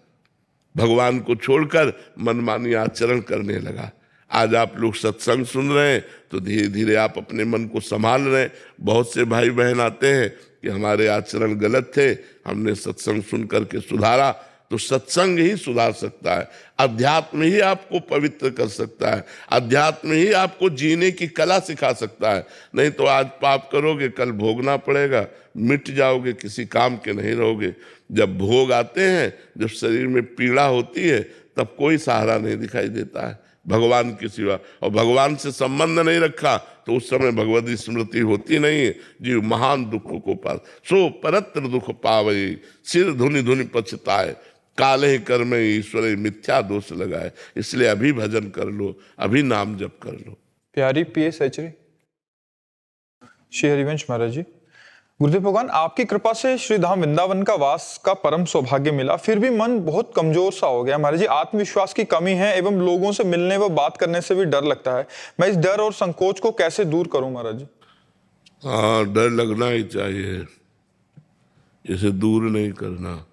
भगवान को छोड़कर मनमानी आचरण करने लगा। आज आप लोग सत्संग सुन रहे हैं तो धीरे धीरे आप अपने मन को संभाल रहे हैं। बहुत से भाई बहन आते हैं कि हमारे आचरण गलत थे, हमने सत्संग सुन करके सुधारा। तो सत्संग ही सुधार सकता है, अध्यात्म ही आपको पवित्र कर सकता है, अध्यात्म ही आपको जीने की कला सिखा सकता है। नहीं तो आज पाप करोगे, कल भोगना पड़ेगा, मिट जाओगे, किसी काम के नहीं रहोगे। जब भोग आते हैं, जब शरीर में पीड़ा होती है, तब कोई सहारा नहीं दिखाई देता है भगवान के सिवा। और भगवान से संबंध नहीं रखा तो उस समय भगवती स्मृति होती नहीं है। जीव महान दुख को पार, सो परत्र दुख पावे, सिर धुनि धुनि पछताए, काले कर्म ईश्वर मिथ्या दोष लगाए। इसलिए अभी भजन कर लो, अभी नाम जप कर लो। प्यारी PS एचरी। श्री हरिवंश महाराज जी, गुरुदेव भगवान आपकी कृपा से श्री धाम वृंदावन का वास का परम सौभाग्य मिला, फिर भी मन बहुत कमजोर सा हो गया महाराज जी। आत्मविश्वास की कमी है एवं लोगों से मिलने व बात करने से भी डर लगता है। मैं इस डर और संकोच को कैसे दूर करूं महाराज जी? हाँ, डर लगना ही चाहिए, इसे दूर नहीं करना।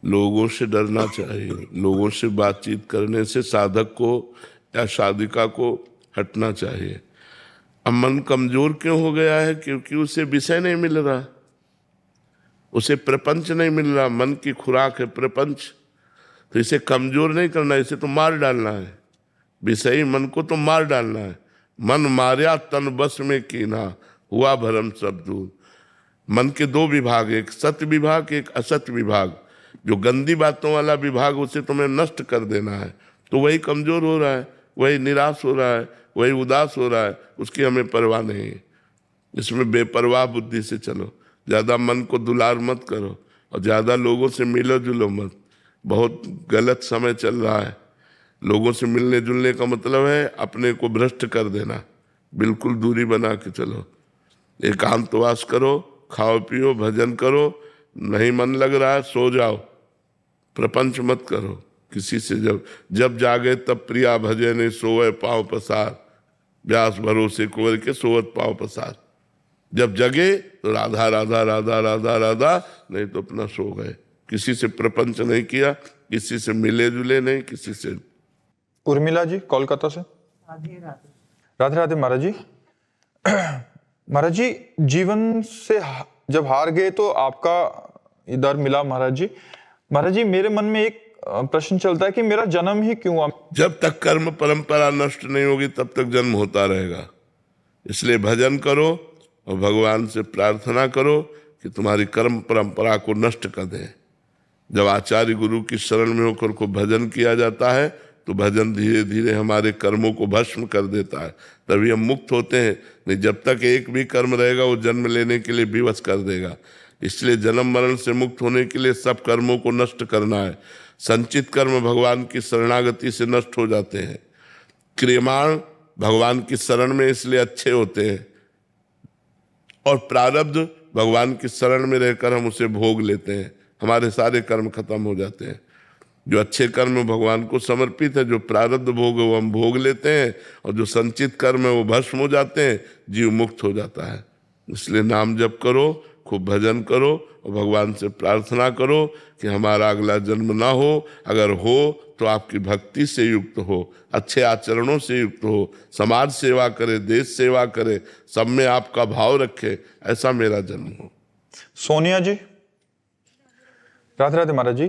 लोगों से डरना चाहिए, लोगों से बातचीत करने से साधक को या साधिका को हटना चाहिए। अब मन कमजोर क्यों हो गया है? क्योंकि उसे विषय नहीं मिल रहा, उसे प्रपंच नहीं मिल रहा। मन की खुराक है प्रपंच, तो इसे कमजोर नहीं करना, इसे तो मार डालना है। विषयी मन को तो मार डालना है। मन मार्या तन बस में कीना, हुआ भरम सब दूर। मन के दो विभाग, एक सत्य विभाग, एक असत्य विभाग। जो गंदी बातों वाला विभाग, उसे तुम्हें नष्ट कर देना है। तो वही कमजोर हो रहा है, वही निराश हो रहा है, वही उदास हो रहा है, उसकी हमें परवाह नहीं है। इसमें बेपरवाह बुद्धि से चलो, ज़्यादा मन को दुलार मत करो और ज़्यादा लोगों से मिलो जुलो मत। बहुत गलत समय चल रहा है। लोगों से मिलने जुलने का मतलब है अपने को भ्रष्ट कर देना। बिल्कुल दूरी बना के चलो, एकांतवास करो, खाओ पियो, भजन करो। नहीं मन लग रहा है, सो जाओ, प्रपंच मत करो किसी से। जब जागे तब प्रिया भजे ने सोए पाँव पसार, व्यास भरोसे कुंवर के सोवत पाँव पसार। जब जगे तो राधा राधा राधा राधा राधा, नहीं तो अपना सो गए। किसी से प्रपंच नहीं किया, किसी से मिले जुले नहीं, किसी से। उर्मिला जी कोलकाता से। राधे राधे। राधे राधे महाराज जी। महाराज जी, जीवन से जब हार गए तो आपका डर मिला महाराज जी। महाराज जी, मेरे मन में एक प्रश्न चलता है कि मेरा जन्म ही क्यों हुआ? जब तक कर्म परंपरा नष्ट नहीं होगी तब तक जन्म होता रहेगा। इसलिए भजन करो और भगवान से प्रार्थना करो कि तुम्हारी कर्म परंपरा को नष्ट कर दे। जब आचार्य गुरु की शरण में होकर को भजन किया जाता है तो भजन धीरे धीरे हमारे कर्मों को भस्म कर देता है, तभी हम मुक्त होते हैं। नहीं, जब तक एक भी कर्म रहेगा वो जन्म लेने के लिए विवश कर देगा। इसलिए जन्म मरण से मुक्त होने के लिए सब कर्मों को नष्ट करना है। संचित कर्म भगवान की शरणागति से नष्ट हो जाते हैं। क्रियमाण भगवान की शरण में इसलिए अच्छे होते हैं, और प्रारब्ध भगवान की शरण में रहकर हम उसे भोग लेते हैं, हमारे सारे कर्म खत्म हो जाते हैं। जो अच्छे कर्म भगवान को समर्पित है, जो प्रारब्ध भोग है वो हम भोग लेते हैं, और जो संचित कर्म है वो भस्म हो जाते हैं, जीव मुक्त हो जाता है। इसलिए नाम जप करो, खूब भजन करो और भगवान से प्रार्थना करो कि हमारा अगला जन्म ना हो। अगर हो तो आपकी भक्ति से युक्त हो, अच्छे आचरणों से युक्त हो, समाज सेवा करे, देश सेवा करे, सब में आपका भाव रखे, ऐसा मेरा जन्म हो। सोनिया जी। राधे राधे महाराज जी।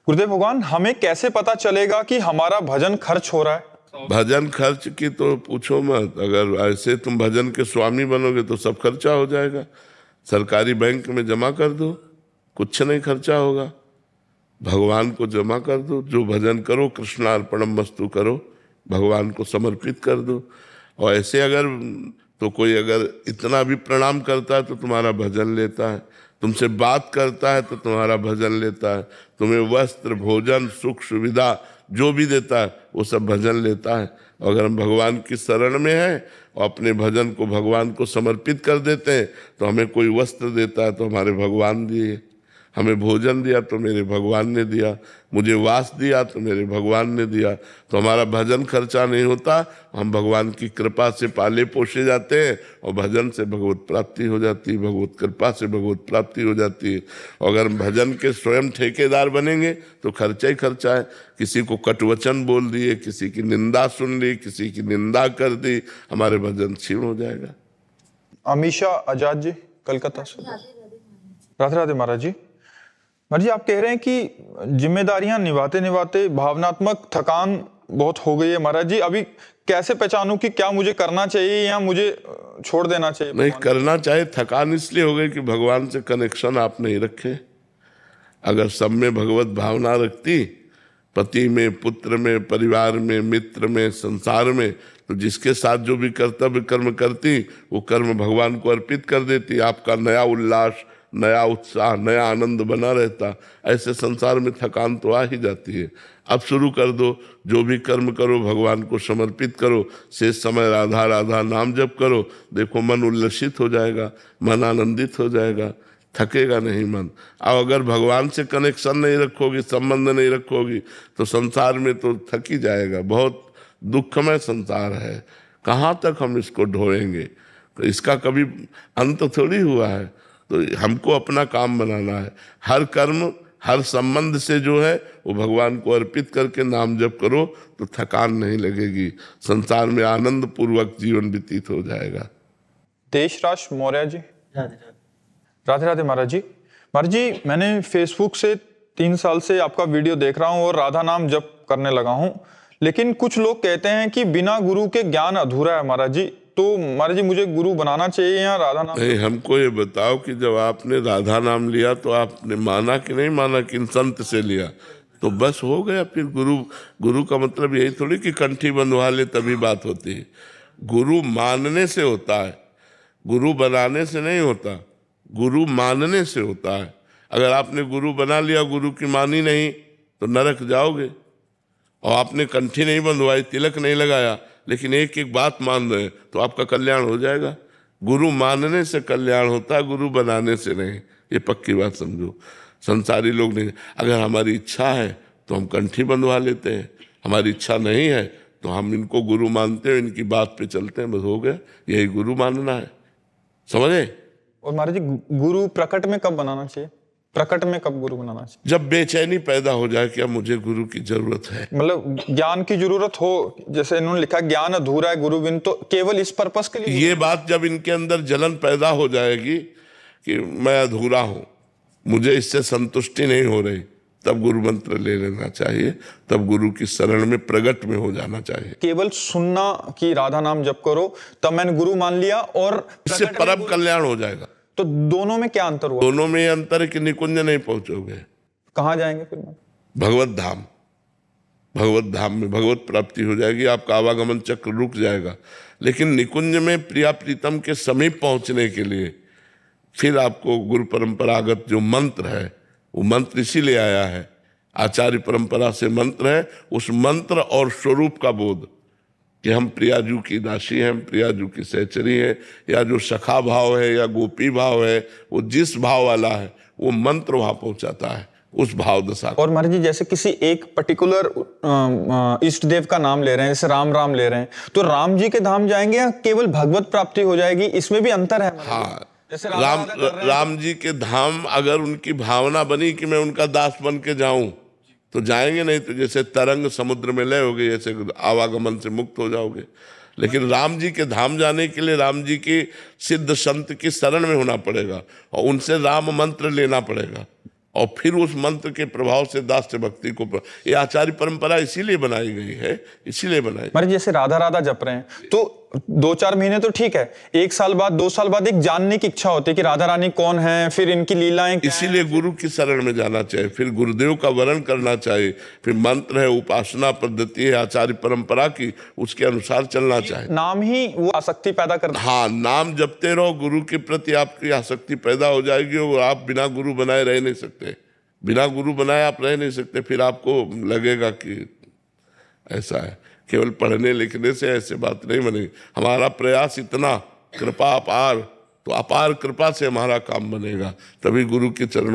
गुरुदेव भगवान, हमें कैसे पता चलेगा कि हमारा भजन खर्च हो रहा है? भजन खर्च की तो पूछो मत। अगर ऐसे तुम भजन के स्वामी बनोगे तो सब खर्चा हो जाएगा। सरकारी बैंक में जमा कर दो, कुछ नहीं खर्चा होगा। भगवान को जमा कर दो, जो भजन करो कृष्णार्पणम वस्तु करो, भगवान को समर्पित कर दो। और ऐसे अगर तो कोई अगर इतना भी प्रणाम करता है तो तुम्हारा भजन लेता है, तुमसे बात करता है तो तुम्हारा भजन लेता है, तुम्हें वस्त्र भोजन सुख सुविधा जो भी देता है वो सब भजन लेता है। अगर हम भगवान की शरण में हैं और अपने भजन को भगवान को समर्पित कर देते हैं तो हमें कोई वस्त्र देता है तो हमारे भगवान दिए, हमें भोजन दिया तो मेरे भगवान ने दिया, मुझे वास दिया तो मेरे भगवान ने दिया। तो हमारा भजन खर्चा नहीं होता, हम भगवान की कृपा से पाले पोसे जाते हैं और भजन से भगवत प्राप्ति हो जाती है, भगवत कृपा से भगवत प्राप्ति हो जाती है। और अगर भजन के स्वयं ठेकेदार बनेंगे तो खर्चा ही खर्चा है। किसी को कटवचन बोल दिए, किसी की निंदा सुन ली, किसी की निंदा कर दी, हमारे भजन क्षीण हो जाएगा। अमीशा आजाद जी कलकत्ता से। राधे राधे महाराज जी। महाराज जी, आप कह रहे हैं कि जिम्मेदारियां निभाते निभाते भावनात्मक थकान बहुत हो गई है। महाराज जी, अभी कैसे पहचानूं कि क्या मुझे करना चाहिए या मुझे छोड़ देना चाहिए? नहीं करना चाहिए। थकान इसलिए हो गई कि भगवान से कनेक्शन आप नहीं रखे। अगर सब में भगवत भावना रखती, पति में, पुत्र में, परिवार में, मित्र में, संसार में, तो जिसके साथ जो भी कर्तव्य कर्म करती वो कर्म भगवान को अर्पित कर देती, आपका नया उल्लास, नया उत्साह, नया आनंद बना रहता। ऐसे संसार में थकान तो आ ही जाती है। अब शुरू कर दो, जो भी कर्म करो भगवान को समर्पित करो, शेष समय राधा राधा नाम जप करो, देखो मन उल्लसित हो जाएगा, मन आनंदित हो जाएगा, थकेगा नहीं मन। अब अगर भगवान से कनेक्शन नहीं रखोगी, संबंध नहीं रखोगी, तो संसार में तो थक ही जाएगा। बहुत दुखमय संसार है, कहाँ तक हम इसको ढोएंगे? तो इसका कभी अंत थोड़ी हुआ है। तो हमको अपना काम बनाना है। हर कर्म, हर संबंध से जो है वो भगवान को अर्पित करके नाम जप करो तो थकान नहीं लगेगी, संसार में आनंद पूर्वक जीवन व्यतीत हो जाएगा। देशराज मौर्य जी। राधे राधे। राधे राधे महाराज जी। महाराज जी, मैंने फेसबुक से 3 साल से आपका वीडियो देख रहा हूँ और राधा नाम जप करने लगा हूँ, लेकिन कुछ लोग कहते हैं कि बिना गुरु के ज्ञान अधूरा है। महाराज जी, तो महाराज जी मुझे गुरु बनाना चाहिए या राधा नाम? नहीं, हमको ये बताओ कि जब आपने राधा नाम लिया तो आपने माना कि नहीं माना कि इन संत से लिया? तो बस हो गया फिर। गुरु का मतलब यही थोड़ी कि कंठी बंधवा ले तभी बात होती है। गुरु मानने से होता है, गुरु बनाने से नहीं होता। गुरु मानने से होता है। अगर आपने गुरु बना लिया, गुरु की मानी नहीं, तो नरक जाओगे। और आपने कंठी नहीं बंधवाई, तिलक नहीं लगाया, लेकिन एक एक बात मान रहे, तो आपका कल्याण हो जाएगा। गुरु मानने से कल्याण होता है, गुरु बनाने से नहीं। ये पक्की बात समझो। संसारी लोग नहीं। अगर हमारी इच्छा है तो हम कंठी बंधवा लेते हैं, हमारी इच्छा नहीं है तो हम इनको गुरु मानते हैं, इनकी बात पे चलते हैं, बस हो गया। यही गुरु मानना है, समझे? और महाराज जी, गुरु प्रकट में कब बनाना चाहिए? प्रकट में कब गुरु बनाना चाहिए? जब बेचैनी पैदा हो जाए कि अब मुझे गुरु की जरूरत है, मतलब ज्ञान की जरूरत हो, जैसे इन्होंने लिखा ज्ञान अधूरा है गुरु बिन, तो केवल इस पर्पस के लिए ये बात जब इनके अंदर जलन पैदा हो जाएगी कि मैं अधूरा हूं, मुझे इससे संतुष्टि नहीं हो रही, तब गुरु मंत्र ले लेना चाहिए, तब गुरु की शरण में प्रगट में हो जाना चाहिए। केवल सुनना कि राधा नाम जप करो तब मैंने गुरु मान लिया, और इससे परम कल्याण हो जाएगा। तो दोनों में क्या अंतर हुआ? दोनों में ये अंतर है कि निकुंज नहीं पहुंचोगे। कहाँ जाएंगे फिर? भगवत धाम, भगवत धाम में भगवत प्राप्ति हो जाएगी, आपका आवागमन चक्र रुक जाएगा। लेकिन निकुंज में प्रिया प्रीतम के समीप पहुंचने के लिए फिर आपको गुरु परंपरागत जो मंत्र है, वो मंत्र इसीलिए आया है, आचार्य परंपरा से मंत्र है, उस मंत्र और स्वरूप का बोध कि हम प्रियाजू की दासी हैं, प्रियाजू की सहचरी है, या जो सखा भाव है या गोपी भाव है, वो जिस भाव वाला है वो मंत्र वहां पहुंचाता है, उस भाव दशा। और महाराज जी, जैसे किसी एक पर्टिकुलर इष्ट देव का नाम ले रहे हैं, जैसे राम राम ले रहे हैं, तो राम जी के धाम जाएंगे या केवल भगवत प्राप्ति हो जाएगी? इसमें भी अंतर है। हाँ, जैसे राम जी के धाम अगर उनकी भावना बनी कि मैं उनका दास बन के जाऊं तो जाएंगे, नहीं तो जैसे तरंग समुद्र में लय हो गए, जैसे आवागमन से मुक्त हो जाओगे। लेकिन राम जी के धाम जाने के लिए राम जी की सिद्ध संत की शरण में होना पड़ेगा और उनसे राम मंत्र लेना पड़ेगा, और फिर उस मंत्र के प्रभाव से दास्य भक्ति को ये आचार्य परंपरा इसीलिए बनाई गई है, इसीलिए बनाई। महाराज जैसे राधा राधा जप रहे हैं तो 2-4 महीने तो ठीक है, 1 साल बाद 2 साल बाद एक जानने की इच्छा होती है कि राधा रानी कौन है, फिर इनकी लीलाएं क्या हैं। इसीलिए गुरु की शरण में जाना चाहिए, फिर गुरुदेव का वर्ण करना चाहिए, फिर मंत्र है, उपासना पद्धति है आचार्य परंपरा की, उसके अनुसार चलना चाहिए। नाम ही वो आसक्ति पैदा करता है। हाँ, नाम जपते रहो, गुरु के प्रति आपकी आसक्ति पैदा हो जाएगी और आप बिना गुरु बनाए रह नहीं सकते। बिना गुरु बनाए आप रह नहीं सकते। फिर आपको लगेगा कि ऐसा है। केवल पढ़ने लिखने से ऐसे बात नहीं बनेगी। हमारा प्रयास इतना, कृपा अपार, तो अपार कृपा से हमारा काम बनेगा, तभी गुरु के चरणों